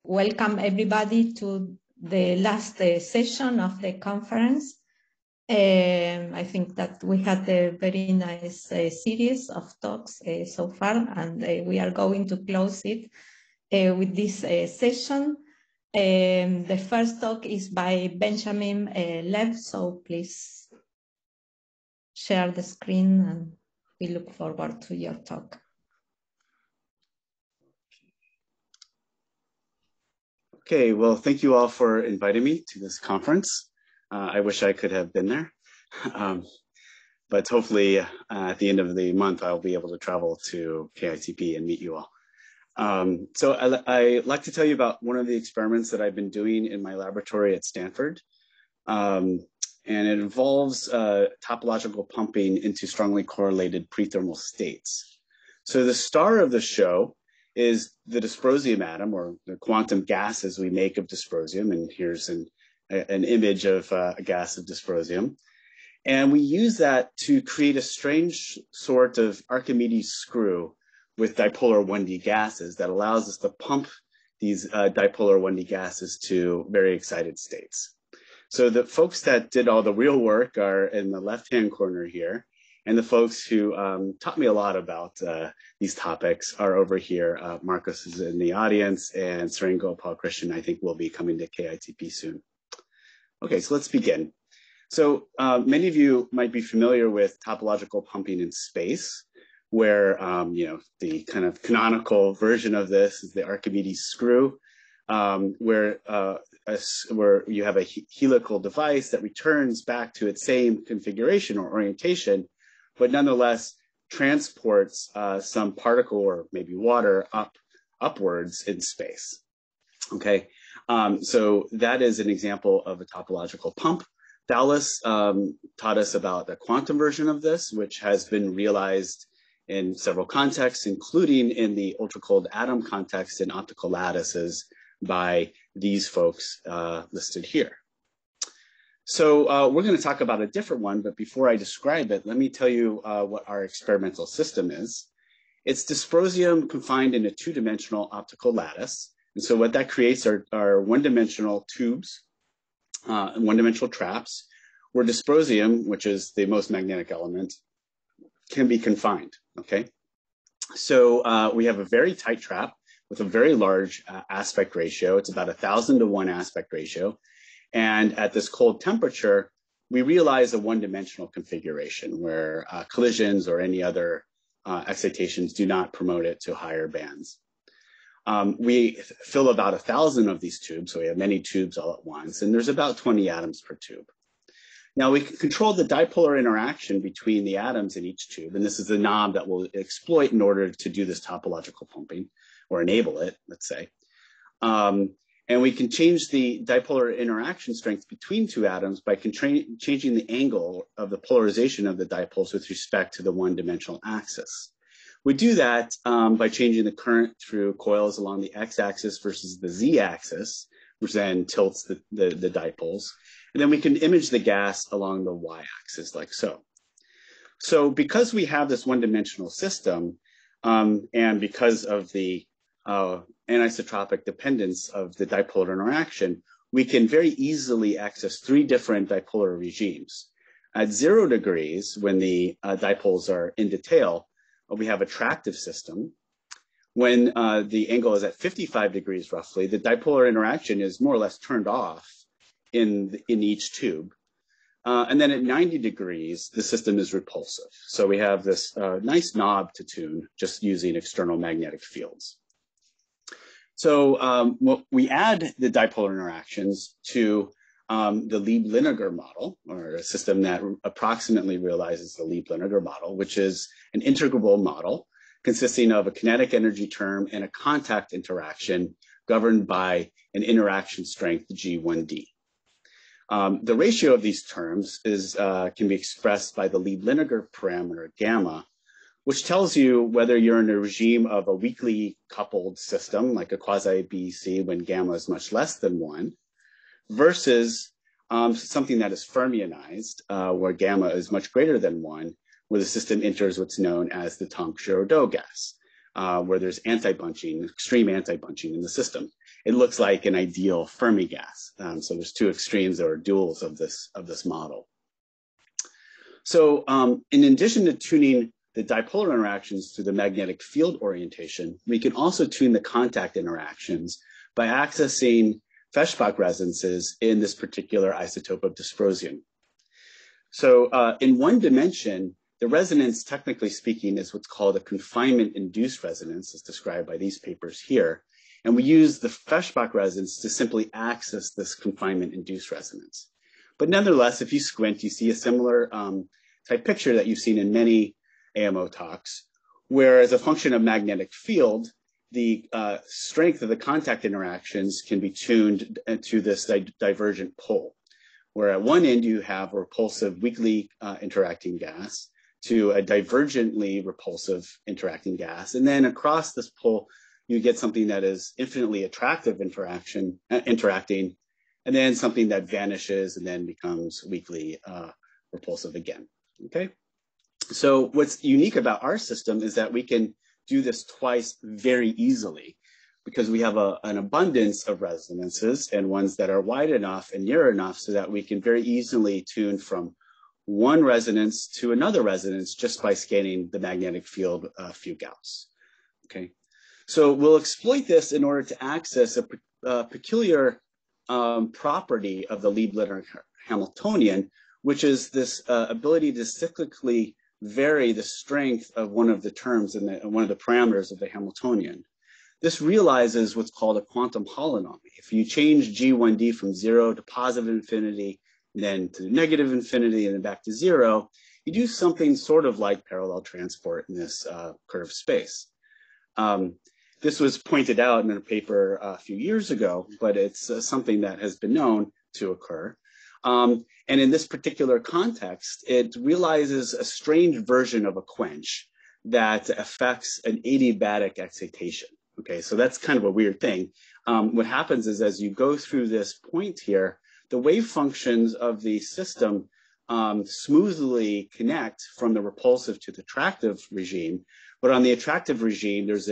welcome everybody to the last session of the conference. I think that we had a very nice series of talks so far, and we are going to close it with this session. The first talk is by Benjamin Lev, so please share the screen and we look forward to your talk. Okay, well, thank you all for inviting me to this conference. I wish I could have been there, but hopefully at the end of the month, I'll be able to travel to KITP and meet you all. So I like to tell you about one of the experiments that I've been doing in my laboratory at Stanford. And it involves topological pumping into strongly correlated prethermal states. So the star of the show is the dysprosium atom, or the quantum gas as we make of dysprosium. And here's an image of a gas of dysprosium. And we use that to create a strange sort of Archimedes screw with dipolar 1D gases that allows us to pump these dipolar 1D gases to very excited states. So the folks that did all the real work are in the left-hand corner here. And the folks who taught me a lot about these topics are over here. Marcos is in the audience, and Sarango Paul Christian, I think, will be coming to KITP soon. Okay, so let's begin. So many of you might be familiar with topological pumping in space, where the kind of canonical version of this is the Archimedes screw, where you have a helical device that returns back to its same configuration or orientation, but nonetheless transports some particle or maybe water upwards in space. Okay, so that is an example of a topological pump. Dallas taught us about the quantum version of this, which has been realized in several contexts, including in the ultra-cold atom context in optical lattices by these folks listed here. So we're going to talk about a different one, but before I describe it, let me tell you what our experimental system is. It's dysprosium confined in a two-dimensional optical lattice. And so what that creates are one-dimensional tubes, one-dimensional traps, where dysprosium, which is the most magnetic element, can be confined, okay? So we have a very tight trap with a very large aspect ratio. It's about 1,000 to 1 aspect ratio. And at this cold temperature, we realize a one-dimensional configuration where collisions or any other excitations do not promote it to higher bands. We fill about 1,000 of these tubes, so we have many tubes all at once, and there's about 20 atoms per tube. Now we can control the dipolar interaction between the atoms in each tube, and this is the knob that we'll exploit in order to do this topological pumping, or enable it, let's say. And we can change the dipolar interaction strength between two atoms by changing the angle of the polarization of the dipoles with respect to the one-dimensional axis. We do that by changing the current through coils along the x-axis versus the z-axis, which then tilts the dipoles. And then we can image the gas along the y-axis like so. So because we have this one-dimensional system, and because of the anisotropic dependence of the dipolar interaction, we can very easily access 3 different dipolar regimes. At 0 degrees, when the dipoles are in detail, we have a attractive system. When the angle is at 55 degrees roughly, the dipolar interaction is more or less turned off in each tube. And then at 90 degrees, the system is repulsive. So we have this nice knob to tune just using external magnetic fields. So we add the dipolar interactions to the Lieb-Liniger model, or a system that approximately realizes the Lieb-Liniger model, which is an integrable model consisting of a kinetic energy term and a contact interaction governed by an interaction strength G1D. The ratio of these terms can be expressed by the Lieb-Liniger parameter gamma, which tells you whether you're in a regime of a weakly coupled system, like a quasi-BEC when gamma is much less than 1, versus something that is fermionized, where gamma is much greater than 1, where the system enters what's known as the Tonk-Giraudoux gas, where there's anti-bunching, extreme anti-bunching in the system. it looks like an ideal Fermi gas. So there's two extremes or duals of this model. So in addition to tuning the dipolar interactions through the magnetic field orientation, we can also tune the contact interactions by accessing Feshbach resonances in this particular isotope of dysprosium. So in one dimension, the resonance, technically speaking, is what's called a confinement-induced resonance, as described by these papers here. And we use the Feshbach resonance to simply access this confinement-induced resonance. But nonetheless, if you squint, you see a similar type picture that you've seen in many AMO talks, where as a function of magnetic field, the strength of the contact interactions can be tuned to this divergent pole, where at one end you have a repulsive weakly interacting gas to a divergently repulsive interacting gas. And then across this pole, you get something that is infinitely attractive interacting, and then something that vanishes and then becomes weakly repulsive again, okay? So what's unique about our system is that we can do this twice very easily because we have an abundance of resonances and ones that are wide enough and near enough so that we can very easily tune from one resonance to another resonance just by scanning the magnetic field a few Gauss, okay? So we'll exploit this in order to access a peculiar property of the Lieb-Leonard Hamiltonian, which is this ability to cyclically vary the strength of one of the terms in one of the parameters of the Hamiltonian. This realizes what's called a quantum holonomy. If you change G1D from 0 to positive infinity, then to negative infinity, and then back to 0, you do something sort of like parallel transport in this curved space. This was pointed out in a paper a few years ago, but it's something that has been known to occur. And in this particular context, it realizes a strange version of a quench that affects an adiabatic excitation. Okay, so that's kind of a weird thing. What happens is as you go through this point here, the wave functions of the system smoothly connect from the repulsive to the attractive regime. But on the attractive regime, there's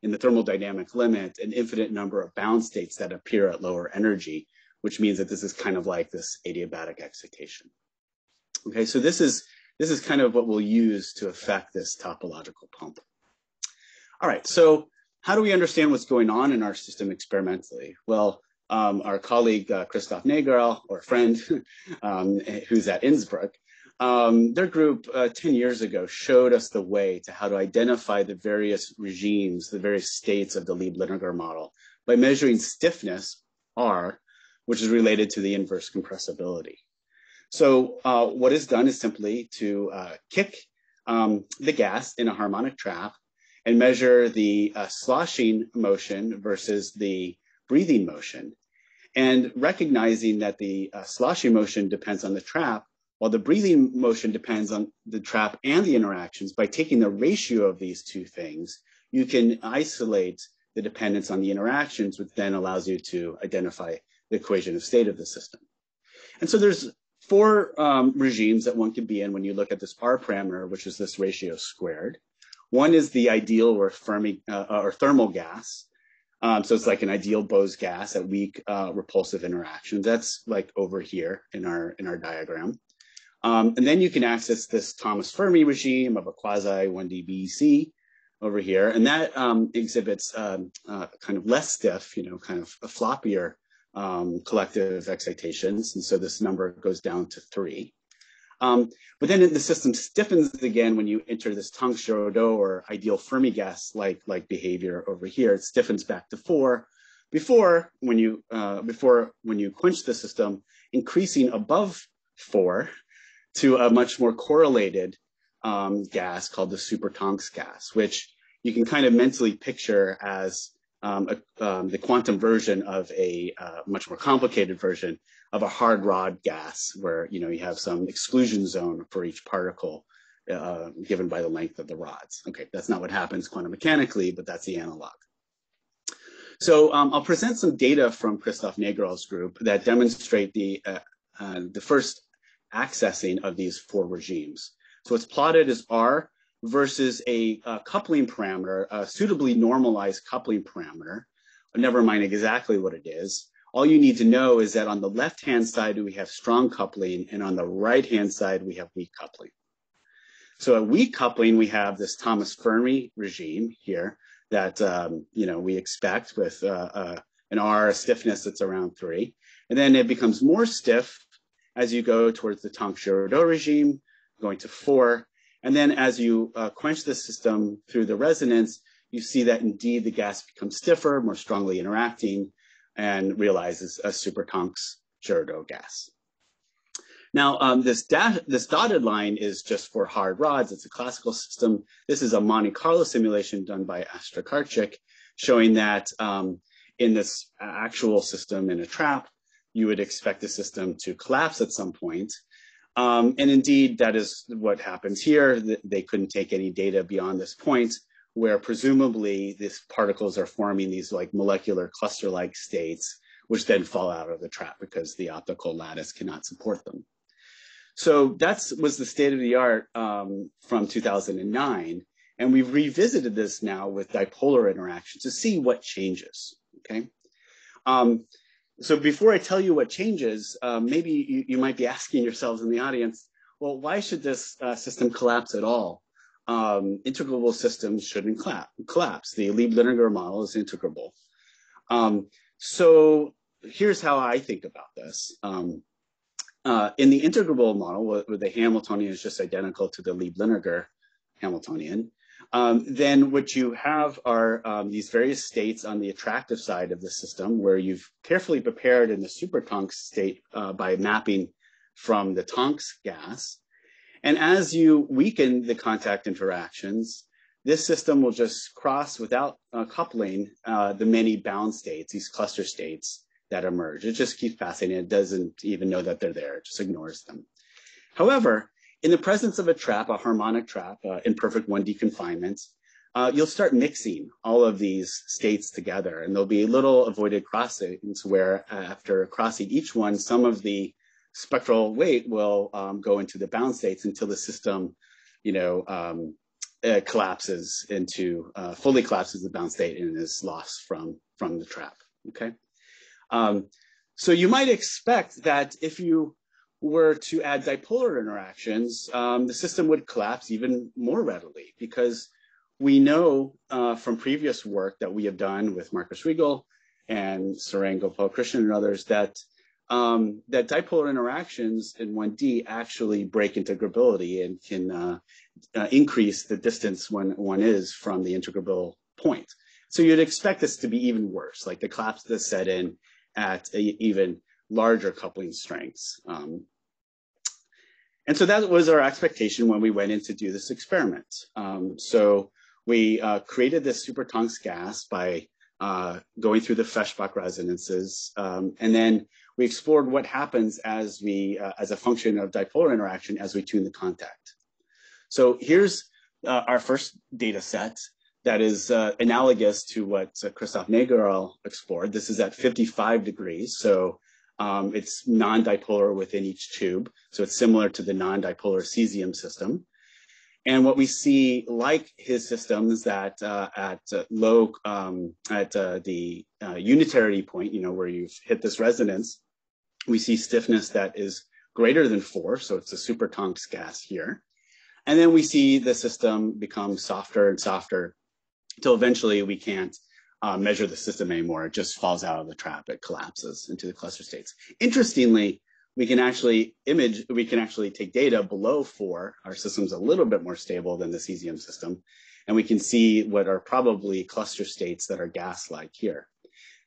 in the thermodynamic limit, an infinite number of bound states that appear at lower energy, which means that this is kind of like this adiabatic excitation. Okay, so this is kind of what we'll use to affect this topological pump. All right, so how do we understand what's going on in our system experimentally? Well, our colleague, Christoph Negerl, or friend, who's at Innsbruck, their group 10 years ago showed us the way to how to identify the various regimes, the various states of the Lieb-Leonard model by measuring stiffness, R, which is related to the inverse compressibility. So what is done is simply to kick the gas in a harmonic trap and measure the sloshing motion versus the breathing motion. And recognizing that the sloshing motion depends on the trap, while the breathing motion depends on the trap and the interactions, by taking the ratio of these two things, you can isolate the dependence on the interactions, which then allows you to identify the equation of state of the system. And so there's four regimes that one can be in when you look at this R parameter, which is this ratio squared. One is the ideal or Fermi or thermal gas. So it's like an ideal Bose gas at weak repulsive interactions. That's like over here in our diagram. And then you can access this Thomas Fermi regime of a quasi 1D BEC over here, and that exhibits kind of less stiff, kind of a floppier collective excitations, and so this number goes down to 3. But then the system stiffens again when you enter this Tang-Shiro-Do or ideal Fermi gas like behavior over here. It stiffens back to 4 before when you quench the system, increasing above 4 to a much more correlated gas called the super Tonks gas, which you can kind of mentally picture as the quantum version of a much more complicated version of a hard rod gas, where you have some exclusion zone for each particle given by the length of the rods. Okay, that's not what happens quantum mechanically, but that's the analog. So I'll present some data from Christoph Negerl's group that demonstrate the first accessing of these 4 regimes. So what's plotted is R versus a coupling parameter, a suitably normalized coupling parameter, never mind exactly what it is. All you need to know is that on the left-hand side, we have strong coupling, and on the right-hand side, we have weak coupling. So at weak coupling, we have this Thomas Fermi regime here that we expect with an R stiffness that's around 3. And then it becomes more stiff as you go towards the Tonk-Girardot regime, going to 4. And then as you quench the system through the resonance, you see that indeed the gas becomes stiffer, more strongly interacting, and realizes a super Tonks-Girardot gas. Now, this dotted line is just for hard rods. It's a classical system. This is a Monte Carlo simulation done by Astra Karchik, showing that in this actual system in a trap, you would expect the system to collapse at some point. And indeed, that is what happens here. They couldn't take any data beyond this point, where presumably these particles are forming these like molecular cluster-like states, which then fall out of the trap because the optical lattice cannot support them. So that was the state of the art from 2009. And we've revisited this now with dipolar interaction to see what changes, okay? So before I tell you what changes, maybe you might be asking yourselves in the audience, well, why should this system collapse at all? Integrable systems shouldn't collapse. The Lieb-Lininger model is integrable. So here's how I think about this. In the integrable model, where the Hamiltonian is just identical to the Lieb-Lininger Hamiltonian, then what you have are these various states on the attractive side of the system where you've carefully prepared in the super Tonks state by mapping from the Tonks gas. And as you weaken the contact interactions, this system will just cross without coupling the many bound states, these cluster states that emerge. It just keeps passing. It doesn't even know that they're there. It just ignores them. However, in the presence of a trap, a harmonic trap, in perfect 1D confinement, you'll start mixing all of these states together, and there'll be little avoided crossings where after crossing each one, some of the spectral weight will go into the bound states until the system, collapses into, fully collapses the bound state and is lost from the trap, okay? So you might expect that if you were to add dipolar interactions, the system would collapse even more readily, because we know from previous work that we have done with Marcus Riegel and Sarang Gopalakrishnan and others that that dipolar interactions in 1D actually break integrability and can increase the distance one is from the integrable point. So you'd expect this to be even worse, like the collapse that's set in at even larger coupling strengths. And so that was our expectation when we went in to do this experiment. So we created this super Tonks gas by going through the Feshbach resonances, and then we explored what happens as we, as a function of dipolar interaction, as we tune the contact. So here's our first data set that is analogous to what Christoph Nageral explored. This is at 55 degrees, so it's non-dipolar within each tube. So it's similar to the non-dipolar cesium system. And what we see, like his system, is that at the unitarity point, where you've hit this resonance, we see stiffness that is greater than 4, so it's a super Tonks gas here. And then we see the system become softer and softer until eventually we can't measure the system anymore. It just falls out of the trap. It collapses into the cluster states. Interestingly, we can actually take data below 4. Our system's a little bit more stable than the cesium system, and we can see what are probably cluster states that are gas-like here.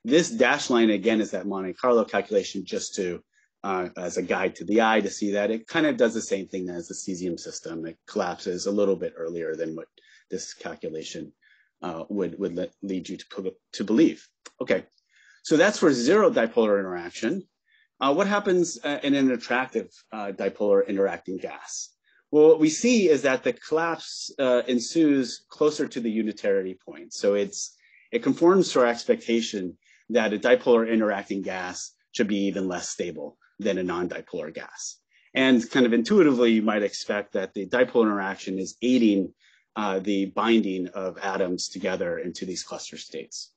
This dashed line, again, is that Monte Carlo calculation, just to as a guide to the eye to see that it kind of does the same thing as the cesium system. It collapses a little bit earlier than what this calculation would lead you to believe. Okay, so that's for zero dipolar interaction. What happens in an attractive dipolar interacting gas? Well, what we see is that the collapse ensues closer to the unitarity point. So it conforms to our expectation that a dipolar interacting gas should be even less stable than a non-dipolar gas. And kind of intuitively, you might expect that the dipolar interaction is aiding the binding of atoms together into these cluster states.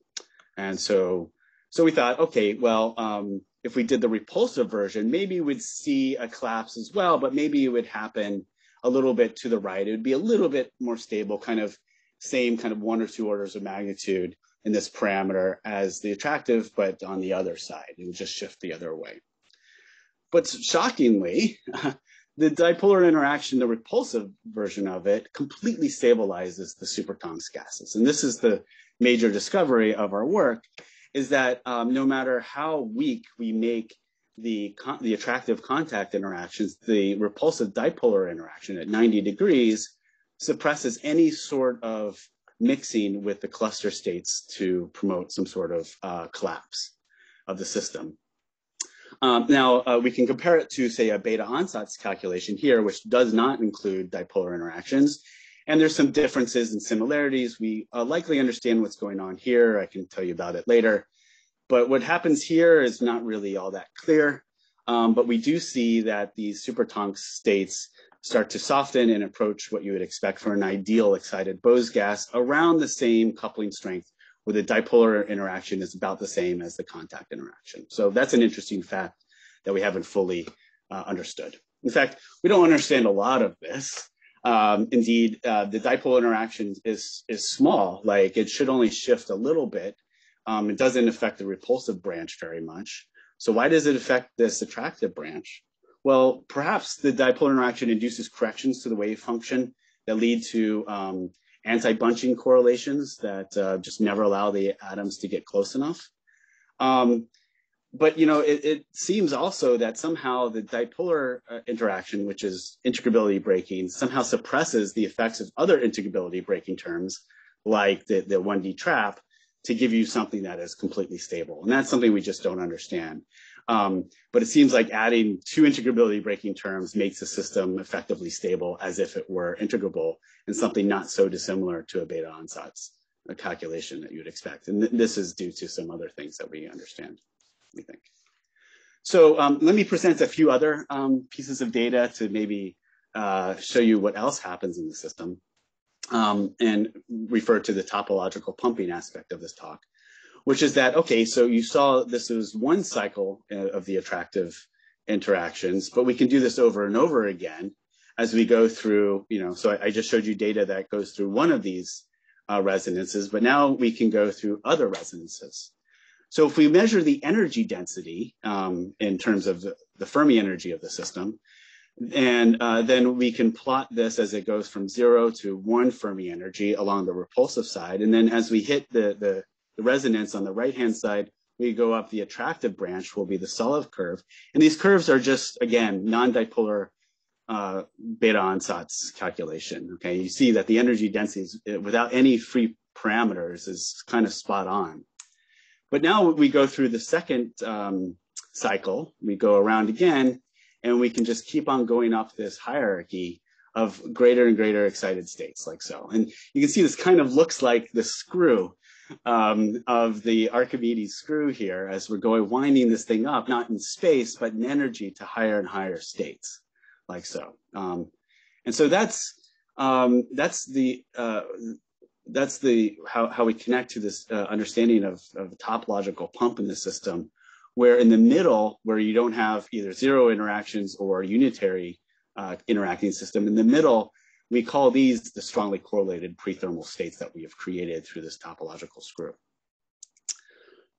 And so we thought, okay, well, if we did the repulsive version, maybe we'd see a collapse as well, but maybe it would happen a little bit to the right. It would be a little bit more stable, kind of same kind of 1 or 2 orders of magnitude in this parameter as the attractive, but on the other side, it would just shift the other way. But shockingly, the dipolar interaction, the repulsive version of it, completely stabilizes the supertonks gases. And this is the major discovery of our work, is that no matter how weak we make the attractive contact interactions, the repulsive dipolar interaction at 90 degrees suppresses any sort of mixing with the cluster states to promote some sort of collapse of the system. Now, we can compare it to, say, a beta ansatz calculation here, which does not include dipolar interactions. And there's some differences and similarities. We likely understand what's going on here. I can tell you about it later. But what happens here is not really all that clear. But we do see that these supertonks states start to soften and approach what you would expect for an ideal excited Bose gas around the same coupling strength, where the dipolar interaction is about the same as the contact interaction. So that's an interesting fact that we haven't fully understood. In fact, we don't understand a lot of this. Indeed, the dipole interaction is small, like it should only shift a little bit. It doesn't affect the repulsive branch very much. So why does it affect this attractive branch? Well, perhaps the dipole interaction induces corrections to the wave function that lead to anti-bunching correlations that just never allow the atoms to get close enough. But, you know, it seems also that somehow the dipolar interaction, which is integrability breaking, somehow suppresses the effects of other integrability breaking terms, like the 1D trap, to give you something that is completely stable. And that's something we just don't understand. But it seems like adding 2 integrability breaking terms makes the system effectively stable as if it were integrable, and something not so dissimilar to a beta ansatz calculation that you would expect. And this is due to some other things that we understand, we think. So let me present a few other pieces of data to maybe show you what else happens in the system, and refer to the topological pumping aspect of this talk, which is that, okay, so you saw this was one cycle of the attractive interactions, but we can do this over and over again as we go through, you know, so I just showed you data that goes through one of these resonances, but now we can go through other resonances. So if we measure the energy density in terms of the Fermi energy of the system, and then we can plot this as it goes from 0 to 1 Fermi energy along the repulsive side. And then as we hit the resonance on the right-hand side, we go up the attractive branch, will be the Solev curve. And these curves are just, again, non-dipolar beta ansatz calculation. Okay, you see that the energy densities without any free parameters is kind of spot on. But now we go through the second cycle, we go around again, and we can just keep on going up this hierarchy of greater and greater excited states, like so. And you can see this kind of looks like the screw of the Archimedes screw here as we're going winding this thing up, not in space, but in energy to higher and higher states, like so. And so that's the how we connect to this understanding of the topological pump in the system, where in the middle, where you don't have either zero interactions or unitary interacting system, in the middle, we call these the strongly correlated prethermal states that we have created through this topological screw.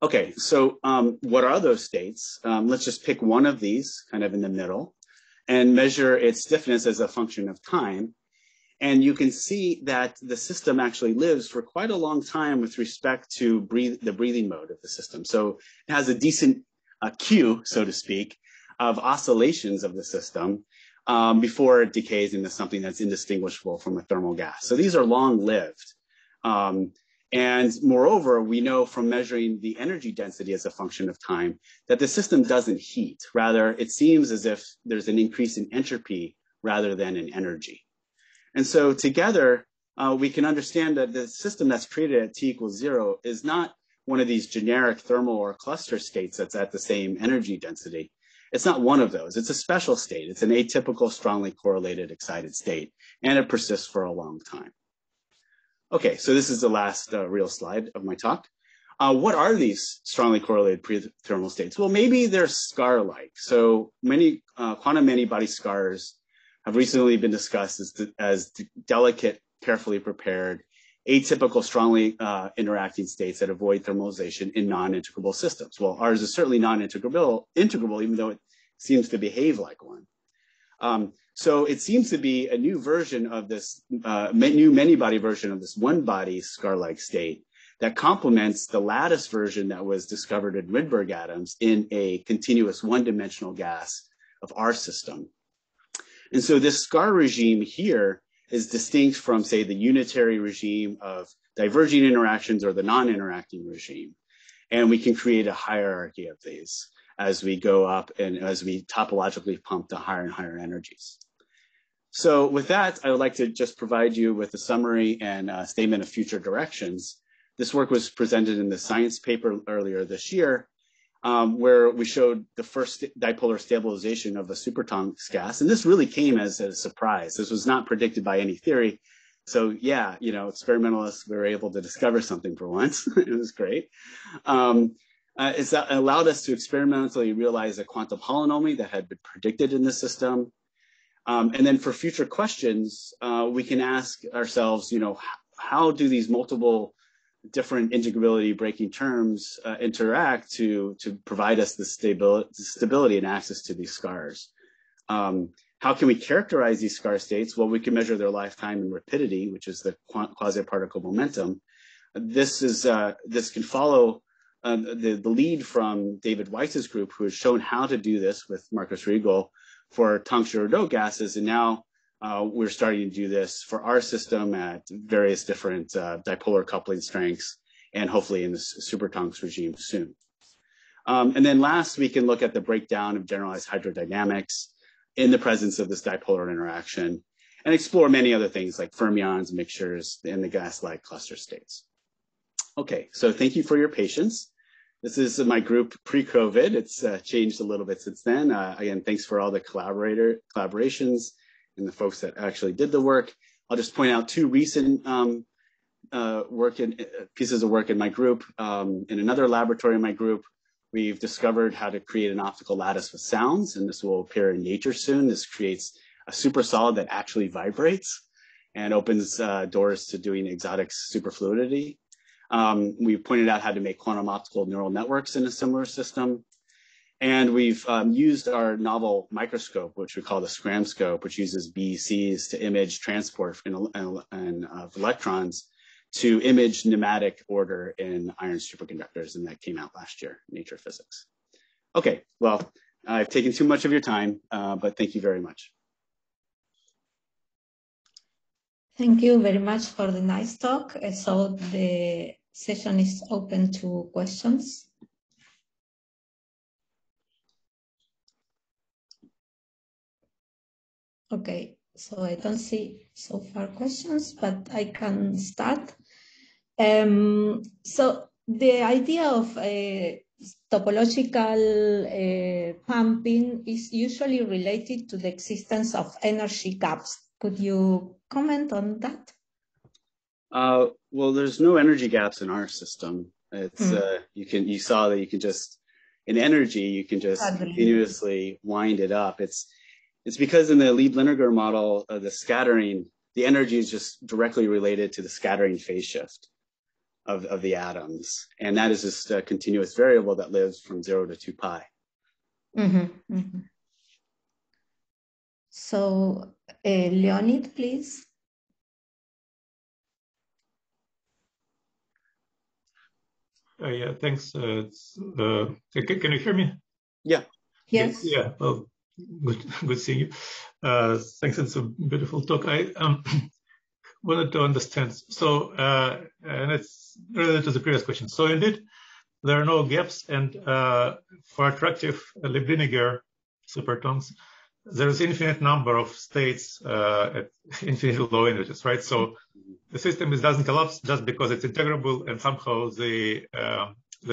Okay, so what are those states? Let's just pick one of these, kind of in the middle, and measure its stiffness as a function of time. And you can see that the system actually lives for quite a long time with respect to the breathing mode of the system. So it has a decent queue, so to speak, of oscillations of the system before it decays into something that's indistinguishable from a thermal gas. So these are long-lived. And moreover, we know from measuring the energy density as a function of time that the system doesn't heat. Rather, it seems as if there's an increase in entropy rather than in energy. And so together, we can understand that the system that's created at t equals 0 is not one of these generic thermal or cluster states that's at the same energy density. It's not one of those. It's a special state. It's an atypical, strongly correlated, excited state, and it persists for a long time. Okay, so this is the last real slide of my talk. What are these strongly correlated prethermal states? Well, maybe they're scar-like. So many quantum many-body scars have recently been discussed as delicate, carefully prepared, atypical, strongly interacting states that avoid thermalization in non-integrable systems. Well, ours is certainly non-integrable, even though it seems to behave like one. So it seems to be a new version of this, new many-body version of this one-body scar-like state that complements the lattice version that was discovered in Rydberg atoms in a continuous one-dimensional gas of our system. And so this scar regime here is distinct from, say, the unitary regime of diverging interactions or the non-interacting regime. And we can create a hierarchy of these as we go up and as we topologically pump to higher and higher energies. So with that, I would like to just provide you with a summary and a statement of future directions. This work was presented in the Science paper earlier this year, where we showed the first dipolar stabilization of a supertonks gas. And this really came as a surprise. This was not predicted by any theory. So yeah, experimentalists were able to discover something for once. It was great. It allowed us to experimentally realize a quantum polynomial that had been predicted in the system. And then for future questions, we can ask ourselves, how do these multiple different integrability breaking terms interact to provide us the stability and access to these scars? How can we characterize these scar states? Well, we can measure their lifetime and rapidity, which is the quasi-particle momentum. This can follow the lead from David Weiss's group, who has shown how to do this with Marcus Riegel for Tonks-Girardot gases, and now we're starting to do this for our system at various different dipolar coupling strengths, and hopefully in the supertonks regime soon. And then last, we can look at the breakdown of generalized hydrodynamics in the presence of this dipolar interaction, and explore many other things like fermions, mixtures, and the gas-like cluster states. Okay, so thank you for your patience. This is my group pre-COVID. It's changed a little bit since then. Again, thanks for all the collaborations and the folks that actually did the work. I'll just point out two recent pieces of work in my group. In another laboratory in my group, we've discovered how to create an optical lattice with sounds, and this will appear in Nature soon. This creates a supersolid that actually vibrates and opens doors to doing exotic superfluidity. We pointed out how to make quantum optical neural networks in a similar system. And we've used our novel microscope, which we call the scramscope, which uses BECs to image transport of electrons to image nematic order in iron superconductors. And that came out last year, Nature Physics. Okay, well, I've taken too much of your time, but thank you very much. Thank you very much for the nice talk. So the session is open to questions. Okay, so I don't see so far questions, but I can start. So the idea of topological pumping is usually related to the existence of energy gaps. Could you comment on that? Well, there's no energy gaps in our system. It's you saw that you can just in energy you can just continuously wind it up. It's because in the Lieb-Liniger model, the scattering, the energy is just directly related to the scattering phase shift of the atoms, and that is just a continuous variable that lives from 0 to 2 pi. So, Leonid, please. Yeah, thanks. Can you hear me? Yeah. Yes. Yeah. Well, good seeing you. Thanks. It's a beautiful talk. I wanted to understand. So, and it's related to the previous question. So, indeed, there are no gaps, and for attractive Lieb-Liniger supertonks, there is infinite number of states at infinitely low energies, right? So the system doesn't collapse just because it's integrable, and somehow the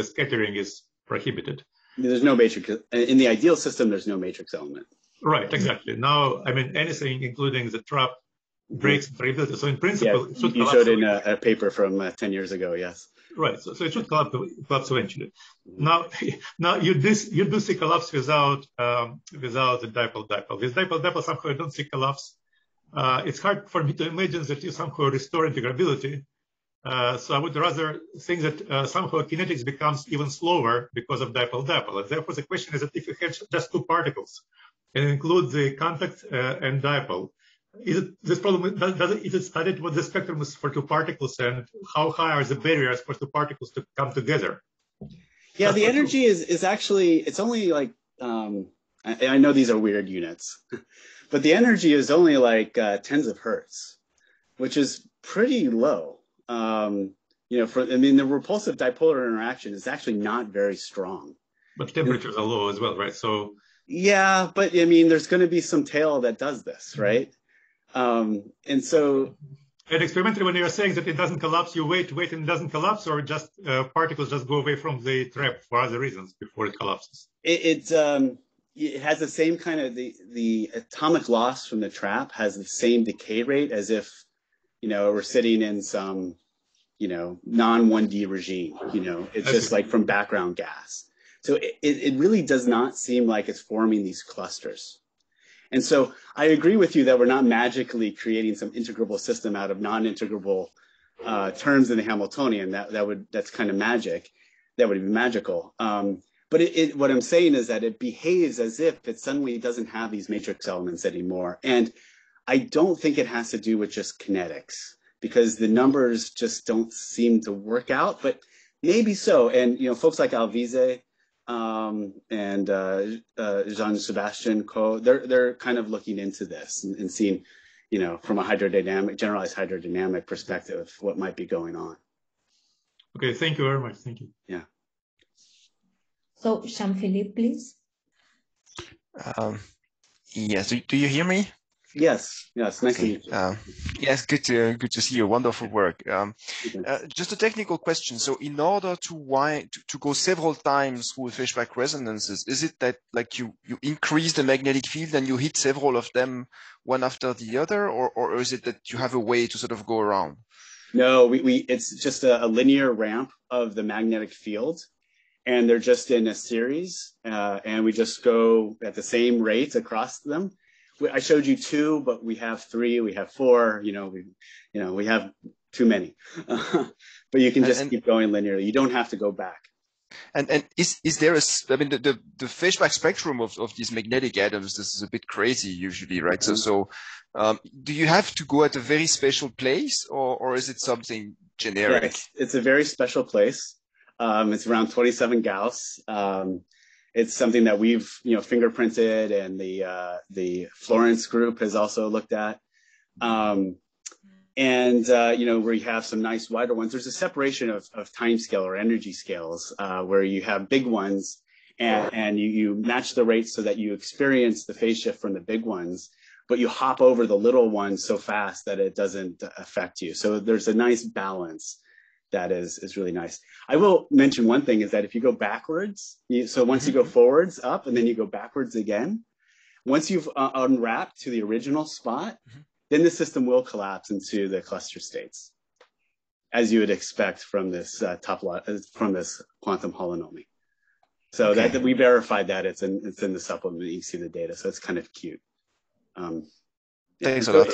scattering is prohibited. There's no matrix in the ideal system. There's no matrix element. Right, exactly. Now, I mean, anything, including the trap, breaks variability. So in principle, yeah, it should you showed in a paper from 10 years ago. Yes. Right. So it should collapse eventually. Now you do see collapse without the dipole-dipole. With dipole-dipole, somehow I don't see collapse. It's hard for me to imagine that you somehow restore integrability. So I would rather think that somehow kinetics becomes even slower because of dipole-dipole. And therefore, the question is that if you have just two particles and include the contact and dipole, is it studied what the spectrum is for two particles and how high are the barriers for two particles to come together? Yeah, the energy is actually, it's only like, I know these are weird units, but the energy is only like tens of hertz, which is pretty low. The repulsive dipolar interaction is actually not very strong. But temperatures are low as well, right? So yeah, but I mean, there's going to be some tail that does this, right? And so, and experimentally, when you're saying that it doesn't collapse, you wait, and it doesn't collapse, or just particles just go away from the trap for other reasons before it collapses? It has the same kind of the atomic loss from the trap has the same decay rate as if, we're sitting in some, non-1D regime. It's just like from background gas. So it really does not seem like it's forming these clusters. And so I agree with you that we're not magically creating some integrable system out of non-integrable terms in the Hamiltonian. That's kind of magic. That would be magical. But what I'm saying is that it behaves as if it suddenly doesn't have these matrix elements anymore. And I don't think it has to do with just kinetics, because the numbers just don't seem to work out, but maybe so. And, folks like Alvise and Jean-Sebastian Coe, they're kind of looking into this and seeing, from a generalized hydrodynamic perspective, what might be going on. Okay, thank you very much. Thank you. Yeah. So, Jean-Philippe, please. Yes, do you hear me? Yes, nice to meet you. Yes, good to see you. Wonderful work. Just a technical question. So, in order to go several times through Fishback resonances, is it that like you increase the magnetic field and you hit several of them one after the other, or is it that you have a way to sort of go around? No, it's just a linear ramp of the magnetic field, and they're just in a series, and we just go at the same rate across them. I showed you 2, but we have 3, we have 4. We have too many. But you can just keep going linearly. You don't have to go back. And is there the Fishback spectrum of these magnetic atoms? This is a bit crazy usually, right? Mm-hmm. So do you have to go at a very special place, or is it something generic? Yes, it's a very special place. It's around 27 Gauss. It's something that we've, fingerprinted, and the Florence group has also looked at. Where you have some nice wider ones, there's a separation of time scale or energy scales, where you have big ones and you match the rates so that you experience the phase shift from the big ones, but you hop over the little ones so fast that it doesn't affect you. So there's a nice balance. That is really nice. I will mention one thing is that if you go backwards, so once you go forwards up and then you go backwards again, once you've unwrapped to the original spot, then the system will collapse into the cluster states, as you would expect from this quantum holonomy. So okay. that we verified that it's in the supplement. You see the data, so it's kind of cute. Thanks a lot.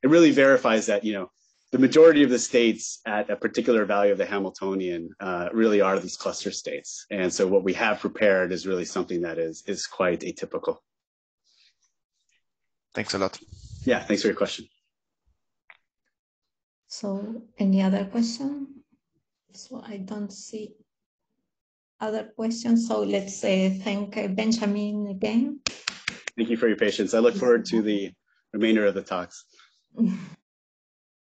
It really verifies that the majority of the states at a particular value of the Hamiltonian really are these cluster states. And so what we have prepared is really something that is quite atypical. Thanks a lot. Yeah, thanks for your question. So any other question? So I don't see other questions. So let's thank Benjamin again. Thank you for your patience. I look forward to the remainder of the talks.